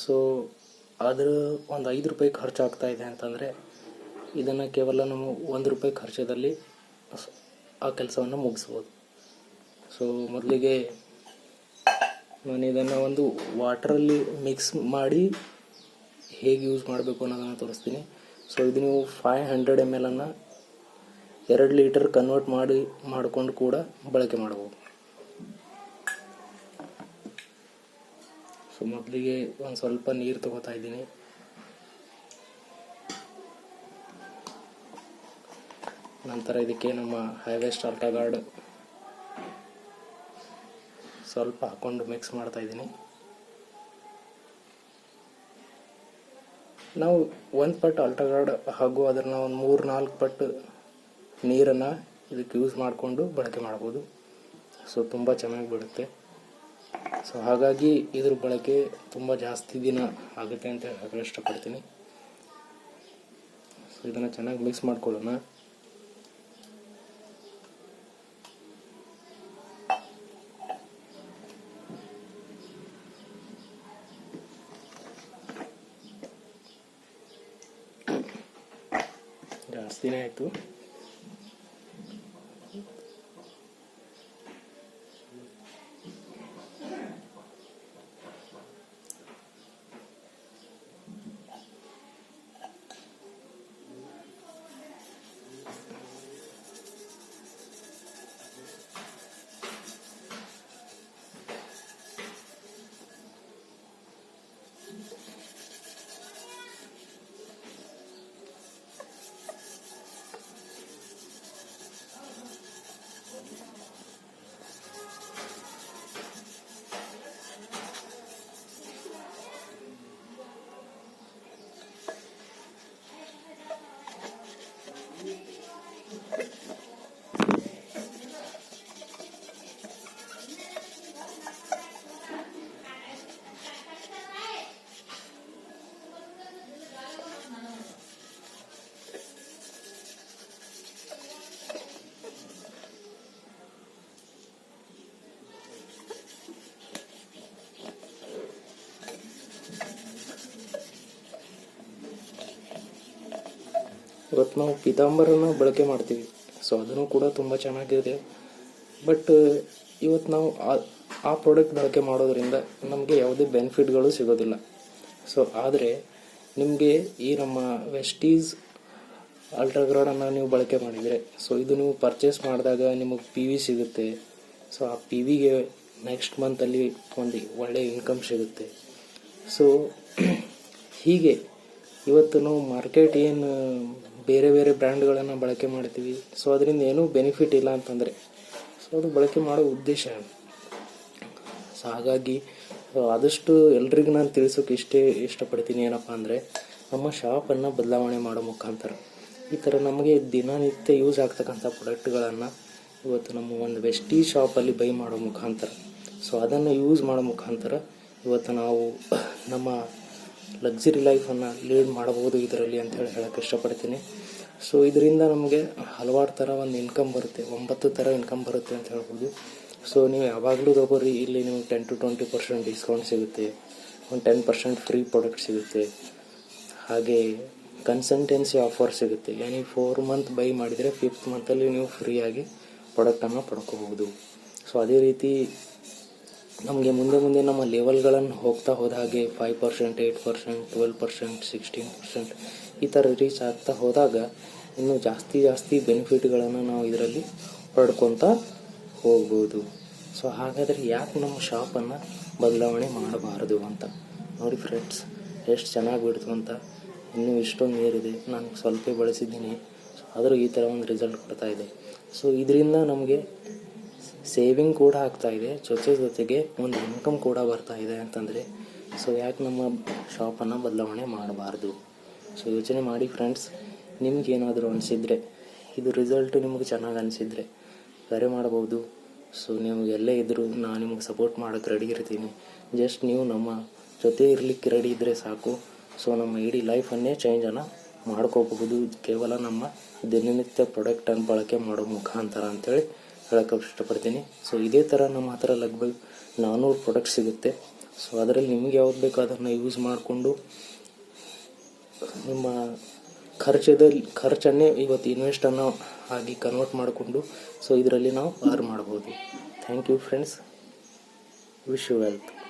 So ಅದ್ರ ಒಂದು 5 ರೂಪಾಯಿ ಖರ್ಚಾಗ್ತಾಯಿದೆ ಅಂತಂದರೆ ಇದನ್ನು ಕೇವಲ ನಾವು 1 ರೂಪಾಯಿ ಖರ್ಚದಲ್ಲಿ ಆ ಕೆಲಸವನ್ನು ಮುಗಿಸ್ಬೋದು. ಸೊ ಮೊದಲಿಗೆ ನಾನು ಇದನ್ನು ಒಂದು ವಾಟ್ರಲ್ಲಿ ಮಿಕ್ಸ್ ಮಾಡಿ ಹೇಗೆ ಯೂಸ್ ಮಾಡಬೇಕು ಅನ್ನೋದನ್ನು ತೋರಿಸ್ತೀನಿ. ಸೊ ಇದು ನೀವು 500 ml ಅನ್ನು 2 ಲೀಟರ್ ಕನ್ವರ್ಟ್ ಮಾಡಿಕೊಂಡು ಕೂಡ ಬಳಕೆ ಮಾಡ್ಬೋದು. ಸೊ ಮೊದಲಿಗೆ ಒಂದು ಸ್ವಲ್ಪ ನೀರು ತಗೋತಾ ಇದ್ದೀನಿ. ನಂತರ ಇದಕ್ಕೆ ನಮ್ಮ ಹೈವೆಸ್ಟ್ ಅಲ್ಟಾಗಾರ್ಡ್ ಸ್ವಲ್ಪ ಹಾಕ್ಕೊಂಡು ಮಿಕ್ಸ್ ಮಾಡ್ತಾ ಇದ್ದೀನಿ. ನಾವು 1 ಪಟ್ಟು ಅಲ್ಟಾಗಾರ್ಡ್ ಹಾಗೂ ಅದನ್ನು ಒಂದು 3-4 ಪಟ್ಟು ನೀರನ್ನು ಇದಕ್ಕೆ ಯೂಸ್ ಮಾಡಿಕೊಂಡು ಬಳಕೆ ಮಾಡ್ಬೋದು. ಸೊ ತುಂಬ ಚೆನ್ನಾಗಿ ಬಿಡುತ್ತೆ. ಸೊ ಹಾಗಾಗಿ ಇದ್ರ ಬಳಕೆ ತುಂಬ ಜಾಸ್ತಿ ದಿನ ಆಗುತ್ತೆ ಅಂತ ಹೇಳಕ್ಕೆ ಇಷ್ಟಪಡ್ತೀನಿ. ಸೊ ಇದನ್ನು ಚೆನ್ನಾಗಿ ಮಿಕ್ಸ್ ಮಾಡ್ಕೊಳ್ಳೋಣ. ಜಾಸ್ತಿನೇ ಆಯಿತು. ಇವತ್ತು ನಾವು ಪೀತಾಂಬರನ ಬಳಕೆ ಮಾಡ್ತೀವಿ. ಸೊ ಅದನ್ನು ಕೂಡ ತುಂಬ ಚೆನ್ನಾಗಿದೆ. ಬಟ್ ಇವತ್ತು ನಾವು ಆ ಪ್ರಾಡಕ್ಟ್ ಬಳಕೆ ಮಾಡೋದ್ರಿಂದ ನಮಗೆ ಯಾವುದೇ ಬೆನಿಫಿಟ್ಗಳು ಸಿಗೋದಿಲ್ಲ. ಸೊ ಆದರೆ ನಿಮಗೆ ಈ ನಮ್ಮ ವೆಸ್ಟೀಸ್ ಅಲ್ಟ್ರಾಗಾರ್ಡನ್ನು ನೀವು ಬಳಕೆ ಮಾಡಿದರೆ, ಸೊ ಇದು ನೀವು ಪರ್ಚೇಸ್ ಮಾಡಿದಾಗ ನಿಮಗೆ PV ಸಿಗುತ್ತೆ. ಸೊ ಆ PVಗೆ ನೆಕ್ಸ್ಟ್ ಮಂತಲ್ಲಿ ಒಂದು ಒಳ್ಳೆಯ ಇನ್ಕಮ್ ಸಿಗುತ್ತೆ. ಸೊ ಹೀಗೆ ಇವತ್ತು ನಾವು ಮಾರ್ಕೆಟ್ ಏನು ಬೇರೆ ಬೇರೆ ಬ್ರ್ಯಾಂಡ್ಗಳನ್ನು ಬಳಕೆ ಮಾಡ್ತೀವಿ. ಸೊ ಅದರಿಂದ ಏನೂ ಬೆನಿಫಿಟ್ ಇಲ್ಲ ಅಂತಂದರೆ ಸೊ ಅದು ಬಳಕೆ ಮಾಡೋ ಉದ್ದೇಶ. ಸೊ ಹಾಗಾಗಿ ಆದಷ್ಟು ಎಲ್ರಿಗೂ ನಾನು ತಿಳಿಸೋಕೆ ಇಷ್ಟಪಡ್ತೀನಿ ಏನಪ್ಪ ಅಂದರೆ, ನಮ್ಮ ಶಾಪನ್ನು ಬದಲಾವಣೆ ಮಾಡೋ ಮುಖಾಂತರ ಈ ಥರ ನಮಗೆ ದಿನನಿತ್ಯ ಯೂಸ್ ಆಗ್ತಕ್ಕಂಥ ಪ್ರಾಡಕ್ಟ್ಗಳನ್ನು ಇವತ್ತು ನಮ್ಮ ಒಂದು ವೆಸ್ಟಿ ಶಾಪಲ್ಲಿ ಬೈ ಮಾಡೋ ಮುಖಾಂತರ, ಸೊ ಅದನ್ನು ಯೂಸ್ ಮಾಡೋ ಮುಖಾಂತರ ಇವತ್ತು ನಾವು ನಮ್ಮ ಲಕ್ಸುರಿ ಲೈಫನ್ನು ಲೀಡ್ ಮಾಡಬಹುದು ಇದರಲ್ಲಿ ಅಂತ ಹೇಳಕ್ಕೆ ಇಷ್ಟಪಡ್ತೀನಿ. ಸೊ ಇದರಿಂದ ನಮಗೆ ಹಲವಾರು ಥರ ಒಂದು ಇನ್ಕಮ್ ಬರುತ್ತೆ, 9 ಥರ ಇನ್ಕಮ್ ಬರುತ್ತೆ ಅಂತ ಹೇಳ್ಬೋದು. ಸೊ ನೀವು ಯಾವಾಗಲೂ ತಗೋರಿ, ಇಲ್ಲಿ ನೀವು 10 to 20% ಡಿಸ್ಕೌಂಟ್ ಸಿಗುತ್ತೆ, ಒಂದು 10% ಫ್ರೀ ಪ್ರಾಡಕ್ಟ್ ಸಿಗುತ್ತೆ, ಹಾಗೆ ಕನ್ಸಲ್ಟೆನ್ಸಿ ಆಫರ್ ಸಿಗುತ್ತೆ. ನೀವು 4 ಮಂತ್ ಬೈ ಮಾಡಿದರೆ 5th ಮಂತಲ್ಲಿ ನೀವು ಫ್ರೀಯಾಗಿ ಪ್ರಾಡಕ್ಟನ್ನು ಪಡ್ಕೋಬಹುದು. ಸೊ ಅದೇ ರೀತಿ ನಮಗೆ ಮುಂದೆ ನಮ್ಮ ಲೆವೆಲ್ಗಳನ್ನು ಹೋಗ್ತಾ ಹೋದ ಹಾಗೆ 5%, 8%, 12%, 16% ಈ ಥರ ರೀಚ್ ಆಗ್ತಾ ಹೋದಾಗ ಇನ್ನೂ ಜಾಸ್ತಿ ಬೆನಿಫಿಟ್ಗಳನ್ನು ನಾವು ಇದರಲ್ಲಿ ಪಡ್ಕೊತಾ ಹೋಗ್ಬೋದು. ಸೊ ಹಾಗಾದರೆ ಯಾಕೆ ನಮ್ಮ ಶಾಪನ್ನು ಬದಲಾವಣೆ ಮಾಡಬಾರದು ಅಂತ ನೋಡಿ ಫ್ರೆಂಡ್ಸ್, ಎಷ್ಟು ಚೆನ್ನಾಗಿ ಬಿಡ್ತು ಅಂತ. ಇನ್ನೂ ಇಷ್ಟೊಂದು ನೀರಿದೆ, ನಾನು ಸ್ವಲ್ಪ ಬಳಸಿದ್ದೀನಿ. ಸೊ ಆದರೂ ಈ ಥರ ಒಂದು ರಿಸಲ್ಟ್ ಕೊಡ್ತಾ ಇದೆ. ಸೊ ಇದರಿಂದ ನಮಗೆ ಸೇವಿಂಗ್ ಕೂಡ ಆಗ್ತಾಯಿದೆ, ಜೊತೆಗೆ ಒಂದು ಇನ್ಕಮ್ ಕೂಡ ಬರ್ತಾ ಇದೆ ಅಂತಂದರೆ ಸೊ ಯಾಕೆ ನಮ್ಮ ಶಾಪನ್ನು ಬದಲಾವಣೆ ಮಾಡಬಾರ್ದು? ಸೊ ಯೋಚನೆ ಮಾಡಿ ಫ್ರೆಂಡ್ಸ್. ನಿಮಗೇನಾದರೂ ಅನಿಸಿದರೆ, ಇದು ರಿಸಲ್ಟು ನಿಮಗೆ ಚೆನ್ನಾಗಿ ಅನಿಸಿದರೆ ಕರೆ ಮಾಡ್ಬೋದು. ಸೊ ನೀವು ಎಲ್ಲೇ ಇದ್ದರೂ ನಾನು ನಿಮಗೆ ಸಪೋರ್ಟ್ ಮಾಡೋಕ್ಕೆ ರೆಡಿ ಇರ್ತೀನಿ. ಜಸ್ಟ್ ನೀವು ನಮ್ಮ ಜೊತೆ ಇರಲಿಕ್ಕೆ ರೆಡಿ ಇದ್ದರೆ ಸಾಕು. ಸೊ ನಮ್ಮ ಇಡೀ ಲೈಫನ್ನೇ ಚೇಂಜನ್ನು ಮಾಡ್ಕೋಬಹುದು ಕೇವಲ ನಮ್ಮ ದಿನನಿತ್ಯ ಪ್ರಾಡಕ್ಟನ್ನು ಬಳಕೆ ಮಾಡೋ ಮುಖಾಂತರ ಅಂತೇಳಿ ಹೇಳೋಕ್ಕೆ ಇಷ್ಟಪಡ್ತೀನಿ. ಸೊ ಇದೇ ಥರ ನಮ್ಮ ಹತ್ರ ಲಗ್ಭಗ್ 400 ಪ್ರಾಡಕ್ಟ್ ಸಿಗುತ್ತೆ. ಸೊ ಅದರಲ್ಲಿ ನಿಮಗೆ ಯಾವ್ದು ಬೇಕೋ ಅದನ್ನು ಯೂಸ್ ಮಾಡಿಕೊಂಡು ನಿಮ್ಮ ಖರ್ಚನ್ನೇ ಇವತ್ತು ಇನ್ವೆಸ್ಟನ್ನು ಆಗಿ ಕನ್ವರ್ಟ್ ಮಾಡಿಕೊಂಡು ಸೊ ಇದರಲ್ಲಿ ನಾವು ಅರ್ನ್ ಮಾಡ್ಬೋದು. Thank you friends. Wish you wealth.